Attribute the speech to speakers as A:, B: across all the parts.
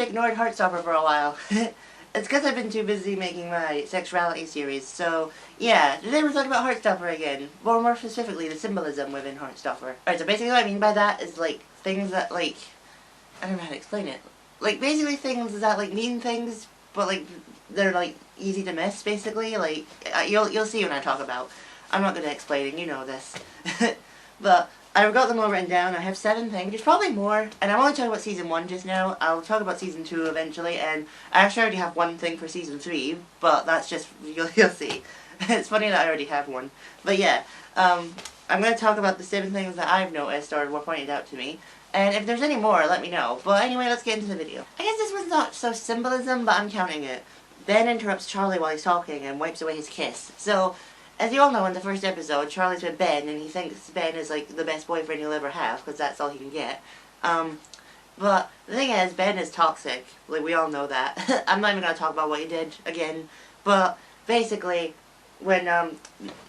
A: ignored Heartstopper for a while. It's because I've been too busy making my sexuality series, so yeah, today we're talking about Heartstopper again. Well, more specifically, the symbolism within Heartstopper. Alright, so basically what I mean by that is, like, things that, like, I don't know how to explain it. Like, basically things that, like, mean things, but, like, they're, like, easy to miss, basically. Like, you'll see when I talk about. I'm not good at explaining, you know this. But I've got them all written down. I have 7 things. There's probably more, and I'm only talking about Season 1 just now. I'll talk about Season 2 eventually, and I actually already have 1 thing for Season 3, but that's just, you'll see. It's funny that I already have one. But yeah, I'm going to talk about the 7 things that I've noticed or were pointed out to me. And if there's any more, let me know. But anyway, let's get into the video. I guess this was not so symbolism, but I'm counting it. Ben interrupts Charlie while he's talking and wipes away his kiss. So, as you all know, in the first episode, Charlie's with Ben, and he thinks Ben is, like, the best boyfriend he'll ever have, because that's all he can get. But the thing is, Ben is toxic. Like, we all know that. I'm not even going to talk about what he did again. But, basically, when,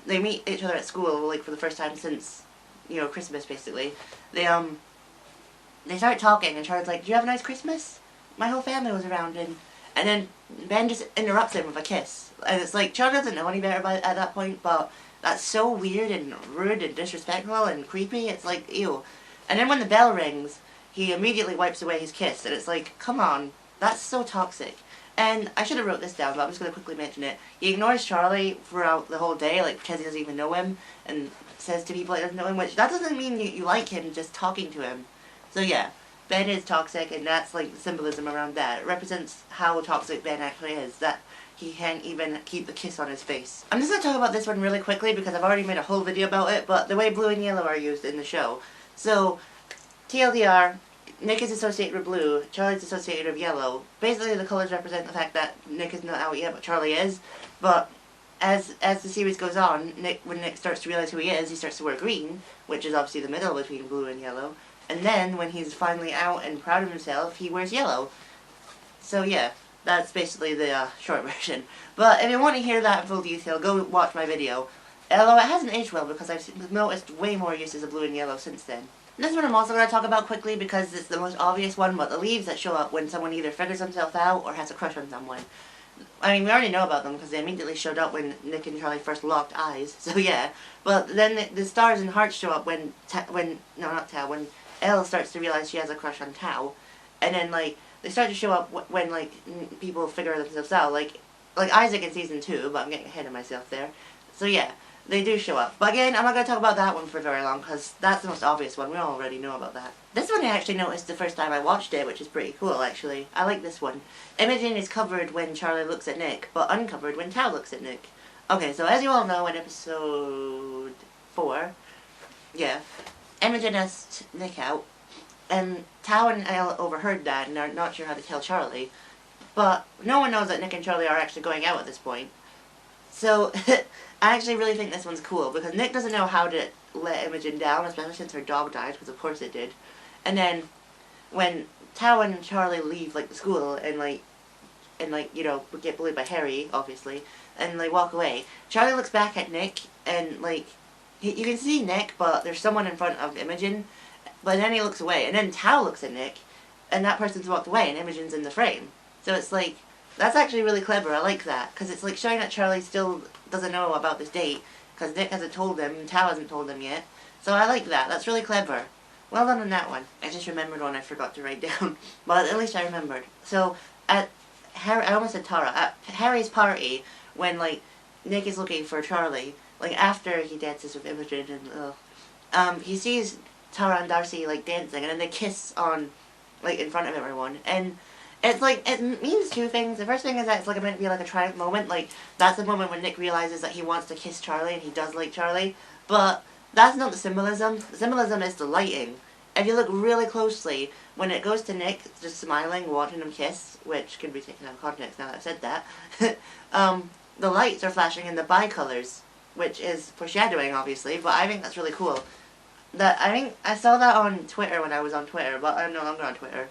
A: they meet each other at school, like, for the first time since, you know, Christmas, basically, they start talking, and Charlie's like, "Did you have a nice Christmas? My whole family was around," and then Ben just interrupts him with a kiss. And it's like, Charlie doesn't know any better at that point, but that's so weird and rude and disrespectful and creepy. It's like, ew. And then when the bell rings, he immediately wipes away his kiss, and it's like, come on, that's so toxic. And I should have wrote this down, but I'm just going to quickly mention it. He ignores Charlie throughout the whole day, like, pretends he doesn't even know him, and says to people he doesn't know him, which that doesn't mean you like him just talking to him. So yeah, Ben is toxic, and that's, like, the symbolism around that. It represents how toxic Ben actually is, that he can't even keep the kiss on his face. I'm just going to talk about this one really quickly because I've already made a whole video about it, but the way blue and yellow are used in the show. So, TLDR, Nick is associated with blue, Charlie's associated with yellow. Basically, the colors represent the fact that Nick is not out yet, but Charlie is. But as the series goes on, when Nick starts to realize who he is, he starts to wear green, which is obviously the middle between blue and yellow. And then, when he's finally out and proud of himself, he wears yellow. So yeah, that's basically the short version. But if you want to hear that in full detail, go watch my video. Although it hasn't aged well because I've noticed way more uses of blue and yellow since then. This one I'm also going to talk about quickly because it's the most obvious one, but the leaves that show up when someone either figures himself out or has a crush on someone. I mean, we already know about them because they immediately showed up when Nick and Charlie first locked eyes, so yeah. But then the stars and hearts show up when Elle starts to realize she has a crush on Tao, and then, like, they start to show up when, like, people figure themselves out, like Isaac in Season 2, but I'm getting ahead of myself there. So yeah, they do show up. But again, I'm not going to talk about that one for very long, because that's the most obvious one. We all already know about that. This one I actually noticed the first time I watched it, which is pretty cool, actually. I like this one. Imogen is covered when Charlie looks at Nick, but uncovered when Tao looks at Nick. Okay, so as you all know, in episode 4, yeah, Imogen asked Nick out, and Tao and Elle overheard that and are not sure how to tell Charlie. But no one knows that Nick and Charlie are actually going out at this point. So, I actually really think this one's cool, because Nick doesn't know how to let Imogen down, especially since her dog died, because of course it did. And then, when Tao and Charlie leave, like, the school, and, you know, get bullied by Harry, obviously, and, like, walk away, Charlie looks back at Nick, and, like, you can see Nick, but there's someone in front of Imogen, but then he looks away, and then Tao looks at Nick, and that person's walked away, and Imogen's in the frame. So it's like, that's actually really clever. I like that, because it's like showing that Charlie still doesn't know about this date, because Nick hasn't told him, and Tao hasn't told him yet. So I like that. That's really clever. Well done on that one. I just remembered one I forgot to write down, but at least I remembered. So, at Harry, I almost said Tara, at Harry's party, when, like, Nick is looking for Charlie, like, after he dances with Imogen, and, he sees Tara and Darcy, like, dancing, and then they kiss on, like, in front of everyone, and it's like, it means 2 things. The first thing is that it's, like, meant to be, like, a triumph moment, like, that's the moment when Nick realizes that he wants to kiss Charlie, and he does like Charlie, but that's not the symbolism. The symbolism is the lighting. If you look really closely, when it goes to Nick, just smiling, watching him kiss, which can be taken out of context now that I've said that, the lights are flashing in the bicolors, which is foreshadowing, obviously, but I think that's really cool. I saw that on Twitter when I was on Twitter, but I'm no longer on Twitter.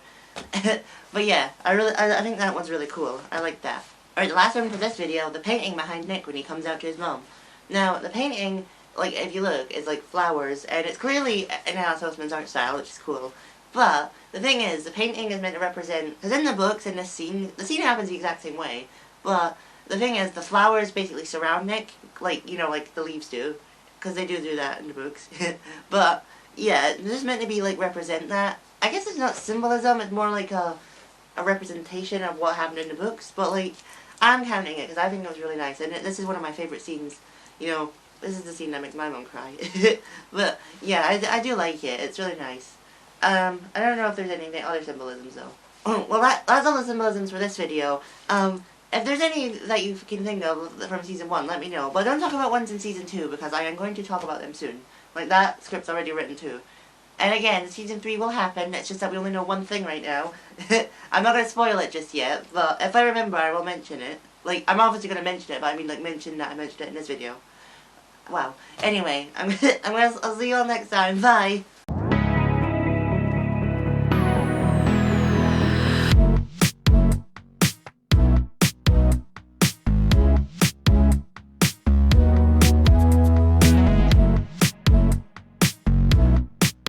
A: But yeah, I think that one's really cool. I like that. Alright, the last one for this video, the painting behind Nick when he comes out to his mom. Now, the painting, like, if you look, is like flowers, and it's clearly an Alice Oseman's art style, which is cool. But the thing is, the painting is meant to represent, because in the books, in this scene, the scene happens the exact same way, but the thing is, the flowers basically surround Nick, like, you know, like the leaves do, because they do that in the books. But, yeah, this is meant to be, like, represent that. I guess it's not symbolism, it's more like a representation of what happened in the books, but, like, I'm counting it, because I think it was really nice, and this is one of my favorite scenes, you know, this is the scene that makes my mom cry. But, yeah, I do like it, it's really nice. I don't know if there's any other symbolisms, though. Well, that's all the symbolisms for this video. If there's any that you can think of from Season 1, let me know. But don't talk about ones in Season 2, because I am going to talk about them soon. Like, that script's already written, too. And again, Season 3 will happen, it's just that we only know one thing right now. I'm not going to spoil it just yet, but if I remember, I will mention it. Like, I'm obviously going to mention it, but I mean, like, mention that I mentioned it in this video. Wow. Anyway, I'll see you all next time. Bye!